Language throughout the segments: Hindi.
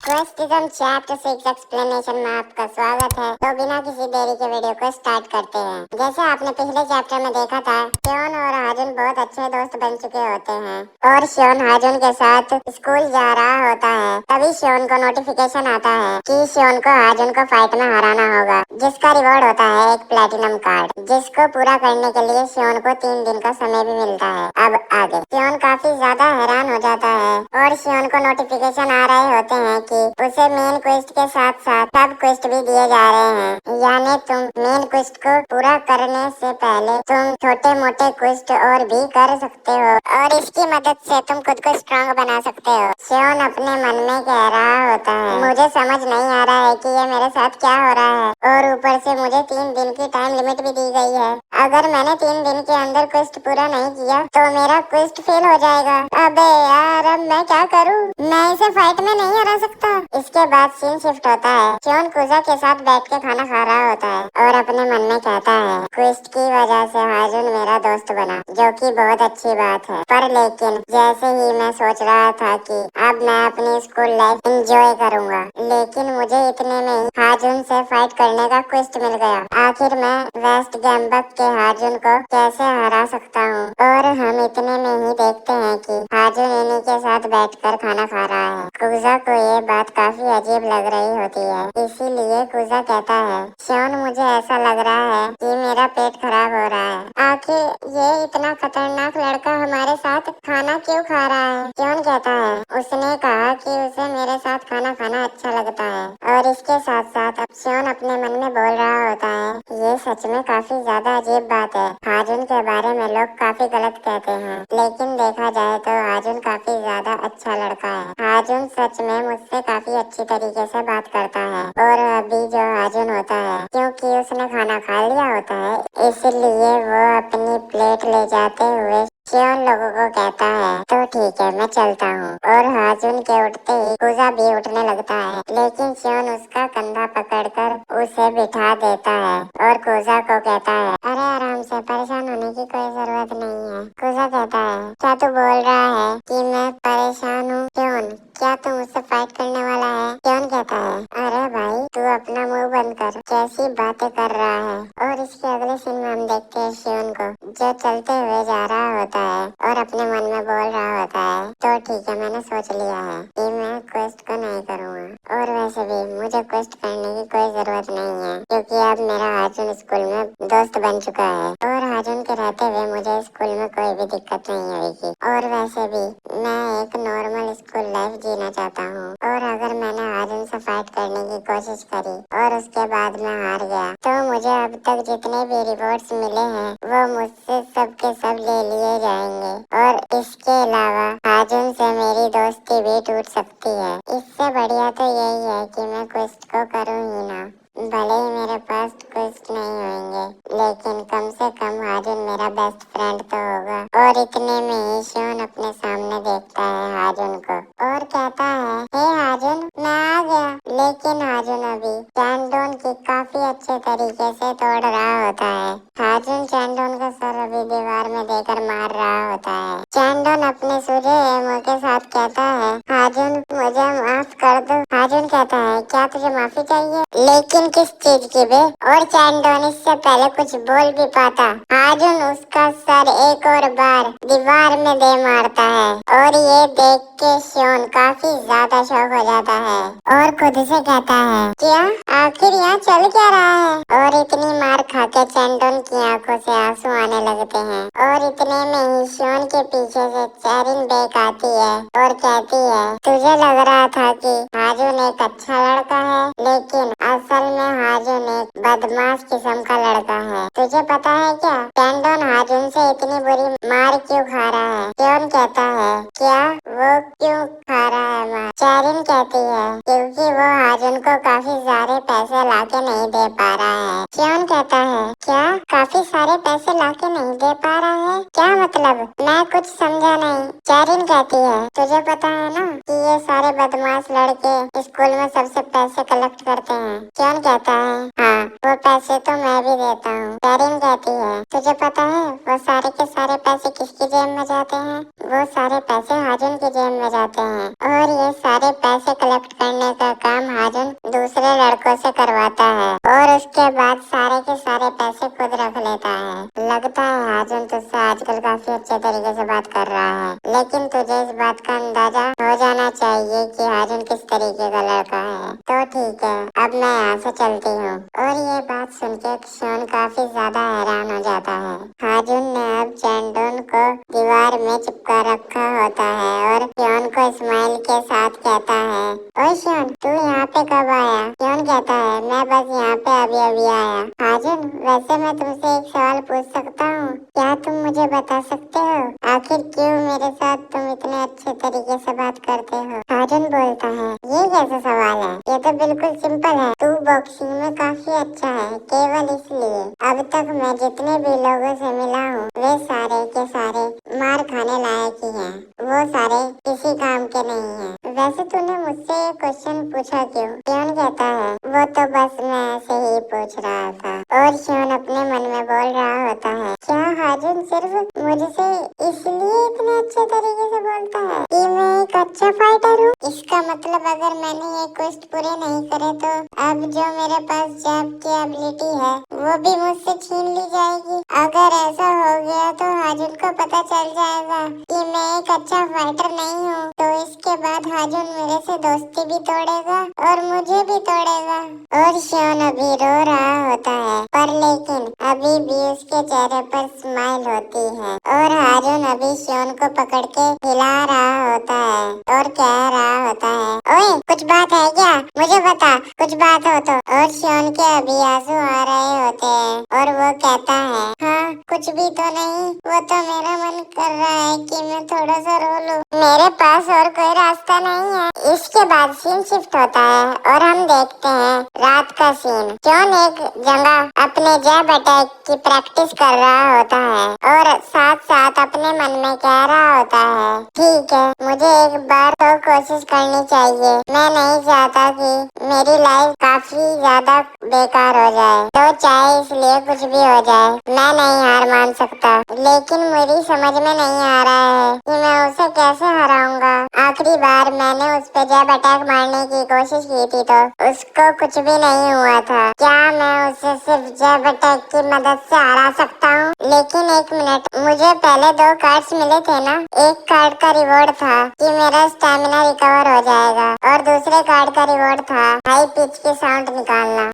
क्वेस्टिज्म चैप्टर 6 एक्सप्लेनेशन में आपका स्वागत है। तो बिना किसी देरी के वीडियो को स्टार्ट करते हैं। जैसे आपने पिछले चैप्टर में देखा था, श्योन और हाजुन बहुत अच्छे दोस्त बन चुके होते हैं और श्योन हाजुन के साथ स्कूल जा रहा होता है। तभी श्योन को नोटिफिकेशन आता है कि श्योन को हाजुन को फाइट में हराना होगा, जिसका रिवॉर्ड होता है एक प्लेटिनम कार्ड, जिसको पूरा करने के लिए श्योन को 3 दिन का समय भी मिलता है। अब आगे श्योन काफी ज्यादा हैरान हो जाता है और श्योन को नोटिफिकेशन आ रहे होते हैं कि उसे मेन क्वेस्ट के साथ साथ सब क्वेस्ट भी दिए जा रहे हैं। यानी तुम मेन क्वेस्ट को पूरा करने से पहले तुम छोटे मोटे क्वेस्ट और भी कर सकते हो और इसकी मदद से तुम खुद को स्ट्रांग बना सकते हो। श्योन अपने मन में कह रहा होता है, मुझे समझ नहीं आ रहा है कि ये मेरे साथ क्या हो रहा है और ऊपर से मुझे 3 दिन की टाइम लिमिट भी दी गई है। अगर मैंने 3 दिन के अंदर क्वेस्ट पूरा नहीं किया तो मेरा क्वेस्ट फेल हो जाएगा। अबे यार, अब मैं क्या करूँ? मैं इसे फाइट में नहीं हरा सकता। इसके बाद सीन शिफ्ट होता है। श्योन कुजा के साथ बैठ के खाना खा रहा होता है और अपने मन में कहता है, क्वेस्ट की वजह से हाजुन मेरा दोस्त बना, जो कि बहुत अच्छी बात है। पर लेकिन जैसे ही मैं सोच रहा था कि अब मैं अपनी स्कूल लाइफ एंजॉय करूंगा, लेकिन मुझे इतने में ही हाजुन से फाइट करने का क्वेस्ट मिल गया। आखिर मैं वेस्ट गैम्बक के हाजुन को कैसे हरा सकता हूँ? और हम इतने में ही देखते हैं कि हाजुन इन्हीं के साथ बैठकर खाना खा रहा है। कुजा को ये बात काफी अजीब लग रही होती है, इसीलिए कुजा कहता है, श्योन मुझे ऐसा लग रहा है कि मेरा पेट खराब हो रहा है। आखिर ये इतना खतरनाक लड़का हमारे साथ खाना क्यों खा रहा है? श्योन कहता है, उसने कहा कि उसे मेरे साथ खाना खाना अच्छा लगता है। और इसके साथ साथ अब श्योन अपने मन में बोल रहा होता है, ये सच में काफी ज्यादा अजीब बात है। हाजुन के बारे में लोग काफी गलत कहते हैं, लेकिन देखा जाए तो हाजुन काफी ज्यादा अच्छा लड़का है। हाजुन सच में मुझसे काफी अच्छी तरीके से बात करता है और अभी जो हाजुन होता है, क्योंकि उसने खाना खा लिया होता है, इसलिए वो अपनी प्लेट ले जाते हुए श्योन लोगों को कहता है, तो ठीक है मैं चलता हूँ। और हाजुन के उठते ही कुजा भी उठने लगता है, लेकिन श्योन उसका कंधा पकड़कर उसे बिठा देता है और कुजा को कहता है, अरे आराम से, परेशान होने की कोई जरूरत नहीं है। कुजा कहता है, क्या तू बोल रहा है कि मैं परेशान हूँ? श्योन, क्या तू मुझसे फाइट करने वाला है? श्योन कहता है, अरे भाई तू अपना मुंह बंद कर, कैसी बातें कर रहा है। और इसके अगले सीन में हम देखते हैं श्योन को, जो चलते हुए जा रहा होता है और अपने मन में बोल रहा होता है, तो ठीक है मैंने सोच लिया है कि मैं क्वेस्ट को नहीं करूँगा और वैसे भी मुझे क्वेस्ट करने की कोई जरूरत नहीं है, क्योंकि अब मेरा हाजुन स्कूल में दोस्त बन चुका है और हाजुन के रहते हुए मुझे स्कूल में कोई भी दिक्कत नहीं होगी। और वैसे भी मैं एक नॉर्मल स्कूल लाइफ जीना चाहता हूँ और अगर मैंने हाजुन से फाइट करने की कोशिश करी और उसके बाद मैं हार गया, तो मुझे अब तक जितने भी रिवॉर्ड्स मिले हैं वो मुझसे सब के सब ले लिए जाएंगे और इसके अलावा हाजुन से मेरी दोस्ती भी टूट सकती है। इससे बढ़िया तो यही है कि मैं क्वेस्ट को करूँ ही ना, भले ही मेरे पास क्वेस्ट नहीं होंगे, लेकिन कम से कम हाजुन मेरा बेस्ट फ्रेंड तो होगा। और इतने में ही श्योन अपने सामने देखता है हाजुन को और कहता है, हे हाजुन मैं आ गया। लेकिन हाजुन अभी चैंडोन की काफी अच्छे तरीके से तोड़ रहा होता है। हाजुन चैंडोन का सर अभी दीवार में देकर मार रहा होता है। चैंडोन अपने सूर्य एमो के साथ कहता है, हाजुन मुझे माफ कर दो। हाजुन कहता है, क्या तुझे माफी चाहिए? लेकिन किस चीज की बे? और चैंडोन इससे पहले कुछ बोल भी पाता, हाजुन उसका सर एक और बार दीवार में दे मारता है और ये देख के श्योन काफी ज्यादा शॉक हो जाता है और खुद से कहता है, क्या आखिर यहाँ चल क्या रहा है? और इतनी मार खाके चैंडोन की आंखों से आंसू आने लगते हैं और इतने में ही श्योन के पीछे से चैरिन बेक आती है और कहती है, तुझे लग रहा था कि हाजुन एक अच्छा लड़का है, लेकिन असल में हाजुन एक बदमाश किस्म का लड़का है। तुझे पता है क्या चैंडोन हाजुन से इतनी बुरी मार क्यों खा रहा है? श्योन कहता है, क्या वो क्यों खा रहा है मार? चैरिन कहती है, क्योंकि वो हाजुन को काफी सारे पैसे लाके नहीं दे पा रहा है। श्योन कहता है, क्या काफी सारे पैसे लाके नहीं दे पा रहा है? क्या मतलब? मैं कुछ समझा नहीं। चैरिन कहती है, तुझे पता है ना कि ये सारे बदमाश लड़के स्कूल में सबसे पैसे कलेक्ट करते हैं। क्यों कहता है? हाँ, वो पैसे तो मैं भी देता हूँ। चैरिन कहती है, तुझे पता है वो सारे के सारे पैसे किसकी जेब में जाते हैं? वो सारे पैसे हाजुन की जेब में जाते हैं और ये सारे पैसे कलेक्ट करने का काम हाजुन दूसरे लड़कों से करवाता है और उसके बाद सारे के सारे पैसे खुद रख लेता है। लगता है हाजुन तुझसे आजकल काफी अच्छे तरीके से बात कर रहा है, लेकिन तुझे इस बात का अंदाजा हो जाना चाहिए कि हाजुन किस तरीके का लड़का है। तो ठीक है, अब मैं यहाँ से चलती हूँ। और ये बात सुनकर शॉन काफी ज्यादा हैरान हो जाता है। हाजुन ने अब चैंडोन को दीवार में चिपका रखा होता है और शॉन को स्माइल के साथ कहता है, ओए शॉन, तू यहाँ पे कब आया? शॉन कहता है, मैं बस यहाँ पे अभी अभी आया। हाजुन, वैसे मैं तुमसे एक सवाल पूछ सकता हूँ? क्या तुम मुझे बता सकते हो आखिर क्यों मेरे साथ तुम इतने अच्छे तरीके से बात करते हो? हाजुन बोलता है, ये कैसा सवाल है? ये तो बिल्कुल सिंपल है। तू बॉक्सिंग में काफी अच्छा है, केवल इसलिए। अब तक मैं जितने भी लोगों से मिला हूँ वे सारे के सारे मार खाने लायक ही हैं। वो सारे किसी काम के नहीं हैं। वैसे तूने मुझसे ये क्वेश्चन पूछा क्यों? शॉन कहता है, वो तो बस मैं ऐसे ही पूछ रहा था। और शॉन अपने मन में बोल रहा होता है, क्या हाजुन सिर्फ मुझसे इसलिए इतने अच्छे तरीके से बोलता है कि मैं एक अच्छा फाइटर हूँ? इसका मतलब अगर मैंने ये क्वेस्ट पूरे नहीं करे तो अब जो मेरे पास जैब की एबिलिटी है वो भी मुझसे छीन ली जाएगी। अगर ऐसा हो गया तो हाजुन को पता चल जाएगा कि मैं एक अच्छा फाइटर नहीं हूँ, तो इसके बाद हाजुन मेरे से दोस्ती भी तोड़ेगा और मुझे भी तोड़ेगा। और शॉन अभी रो रहा होता है, पर लेकिन अभी भी उसके चेहरे पर स्माइल होती है और हाजुन अभी शॉन को पकड़ के हिला रहा होता है और कह रहा होता है, ओए कुछ बात है क्या? मुझे बता, कुछ बात हो तो। और शॉन के अभी आंसू आ रहे होते हैं और वो कहता है, हाँ कुछ भी तो नहीं, वो तो मेरा मन कर रहा है कि मैं थोड़ा सा रो लूं। मेरे पास और कोई रास्ता नहीं है। इसके बाद सीन शिफ्ट होता है और हम देखते हैं रात का सीन। जॉन एक जगह अपने जैब अटैक की प्रैक्टिस कर रहा होता है और साथ साथ अपने मन में कह रहा होता है, ठीक है, मुझे एक बार तो कोशिश करनी चाहिए। मैं नहीं चाहता कि मेरी लाइफ काफी ज्यादा बेकार हो जाए, तो चाहे इसलिए कुछ भी हो जाए मैं नहीं हार मान सकता। लेकिन मेरी समझ में नहीं आ रहा है कि मैं उसे कैसे हराऊंगा। आखिरी बार मैंने उस पे जैब अटैक मारने की कोशिश की थी तो उसको कुछ भी नहीं हुआ था। क्या मैं उसे सिर्फ जैब अटैक की मदद से हरा सकता हूँ? लेकिन एक मिनट, मुझे पहले 2 कार्ड्स मिले थे ना? एक कार्ड का रिवॉर्ड था कि मेरा स्टेमिना रिकवर हो जाएगा और दूसरे कार्ड का रिवॉर्ड था हाई पिच की साउंड निकालना।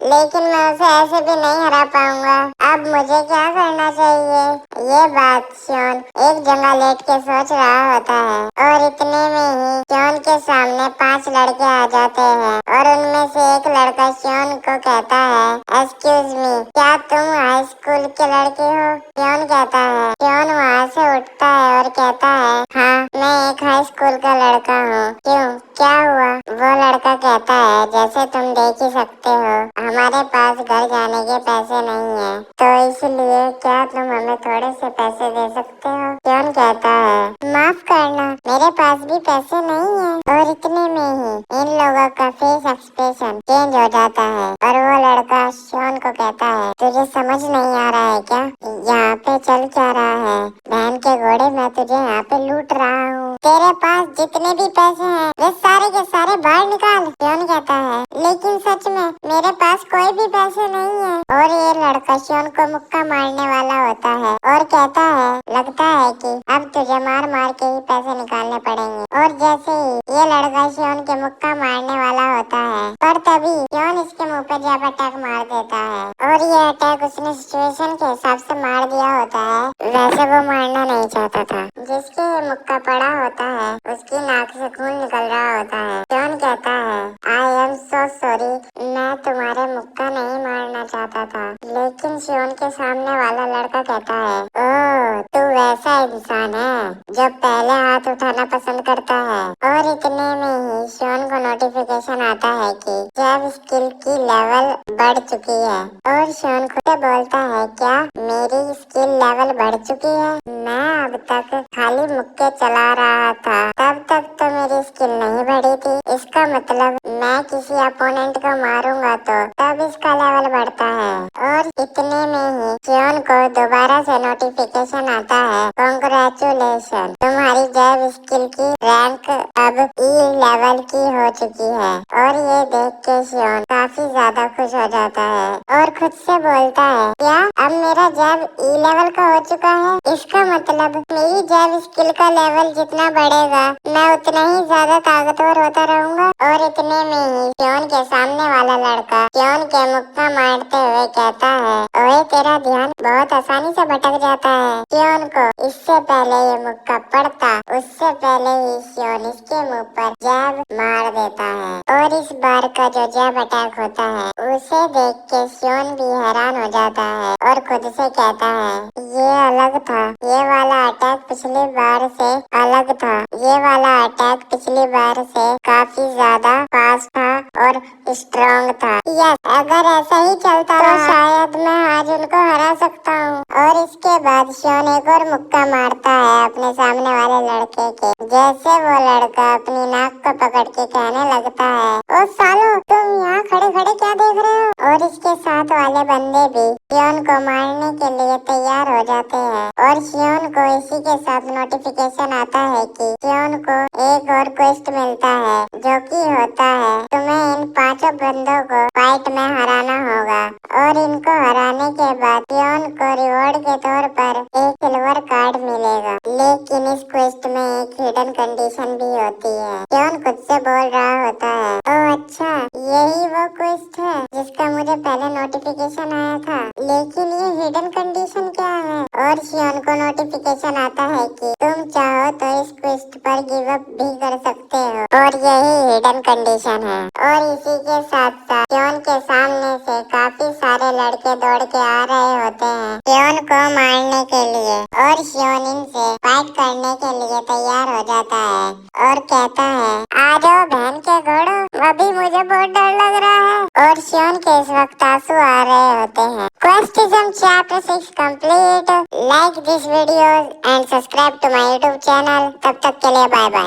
लेकिन मैं उसे ऐसे भी नहीं हरा पाऊंगा। अब मुझे क्या करना चाहिए? ये बात शॉन एक जगह लेट के सोच रहा होता है और इतने में ही शॉन के सामने 5 लड़के आ जाते हैं और उनमें से एक लड़का शॉन को कहता है, एक्सक्यूज मी, क्या तुम हाई स्कूल के लड़के हो? शॉन कहता है। शॉन वहाँ से उठता है और कहता है, हाँ मैं एक हाई स्कूल का लड़का हूँ। क्यों, क्या हुआ? वो लड़का कहता है, जैसे तुम देख ही सकते हो हमारे पास घर जाने के पैसे नहीं है, तो इसलिए क्या तुम हमें थोड़े से पैसे दे सकते हो? शॉन कहता है, माफ करना, मेरे पास भी पैसे नहीं है। और इतने में ही इन लोगों का फेस एक्सप्रेशन चेंज हो जाता है और वो लड़का शॉन को कहता है, तुझे समझ नहीं आ रहा है क्या? यहाँ पे चल क्या रहा है? बहन के घोड़े, मैं तुझे यहाँ पे लूट रहा हूँ। तेरे पास जितने भी पैसे हैं वे सारे के सारे बाहर निकाल। शॉन कहता है, लेकिन सच में मेरे पास कोई भी पैसे नहीं है। और ये लड़का शॉन को मुक्का मारने वाला होता है और कहता है, लगता है कि अब तुझे मार मार के ही पैसे निकालने पड़ेंगे। और जैसे ही ये लड़का शॉन के मुक्का मारने वाला होता है, पर तभी शॉन इसके मुंह पे जैब अटैक मार देता है और ये अटैक उसने सिचुएशन के हिसाब से मार दिया होता है। वैसे वो मारना नहीं चाहता था। जिसके मुक्का पड़ा होता है उसकी नाक से खून निकल रहा होता है। शॉन कहता है, आई एम सो सॉरी, मैं तुम्हारे मुक्का नहीं मारना चाहता था। लेकिन शॉन के सामने वाला लड़का कहता है, ओह तू वैसा इंसान है जो पहले हाथ उठाना पसंद करता है। और इतने में ही शॉन को नोटिफिकेशन आता है कि जैव स्किल की लेवल बढ़ चुकी है। और शॉन खुद बोलता है, क्या मेरी स्किल लेवल बढ़ चुकी है? मैं अब तक खाली मुक्के चला रहा था, तब तक तो मेरी स्किल नहीं बढ़ी थी। इसका मतलब मैं किसी अपोनेंट को मारूंगा तो तब इसका लेवल बढ़ता है। और इतने में ही शॉन को दोबारा से नोटिफिकेशन आता है, कांग्रेचुलेशन, तुम्हारी जैव स्किल की रैंक अब ई लेवल की हो चुकी है। और ये देख के शॉन काफी ज्यादा खुश हो जाता है और खुद से बोलता है, क्या अब मेरा जैव ई लेवल का हो चुका है? इसका मतलब मेरी जैव स्किल का लेवल जितना बढ़ेगा मैं उतना ही ज्यादा ताकतवर होता रहूंगा। और इतने में ही शॉन के सामने वाला लड़का शॉन के मुक्का मारते हुए कहता है, ओए तेरा ध्यान बहुत आसानी से भटक जाता है। शॉन को इससे पहले ये मुक्का पड़ता, उससे पहले ही शॉन इसके मुंह पर जैब मार देता है। और इस बार का जो जैब अटैक होता है उसे देख के शॉन भी हैरान हो जाता है और खुद से कहता है, ये अलग था, ये वाला अटैक पिछली बार से अलग था, ये वाला अटैक पिछली बार से काफी ज्यादा फास्ट था और स्ट्रॉन्ग था। यस, अगर ऐसा ही चलता तो शायद मैं आज उनको हरा सकता हूँ। और इसके बाद शॉन एक और मुक्का मारता है अपने सामने वाले लड़के के। जैसे वो लड़का अपनी नाक को पकड़ के कहने लगता है, ओ सालो, तुम यहाँ खड़े खड़े क्या देख रहे हो? और इसके साथ वाले बंदे भी शॉन को मारने के लिए तैयार हो जाते हैं। और शॉन को इसी के साथ नोटिफिकेशन आता है कि शॉन को एक और क्वेस्ट मिलता है, जो कि होता है, तुम्हें इन 5 बंदों को फाइट में हराना होगा। और इनको हराने के बाद शॉन को रिवॉर्ड के तौर पर एक सिल्वर कार्ड मिलेगा। लेकिन इस क्वेस्ट में एक हिडन कंडीशन भी होती है। शॉन खुद से बोल रहा होता है, ओह अच्छा, यही वो क्वेस्ट है जिसका मुझे पहले नोटिफिकेशन आया था। लेकिन ये हिडन कंडीशन क्या है? और शॉन को नोटिफिकेशन आता है कि तुम चाहो तो इस क्वेस्ट पर गिव अप भी कर सकते हो और यही हिडन कंडीशन है। और इसी के साथ साथ शॉन के सामने से काफी सारे लड़के दौड़ के आ रहे होते हैं शॉन को मारने के लिए। और शॉन इनसे फाइट करने के लिए तैयार हो जाता है और कहता है, आ जाओ बहन के घोड़ों, अभी मुझे बहुत डर लग रहा है। और शॉन के इस वक्त आंसू आ रहे होते हैं। क्वेस्टिज्म chapter 6 complete. Like this video and subscribe to my YouTube channel. तब तक के लिए बाय बाय।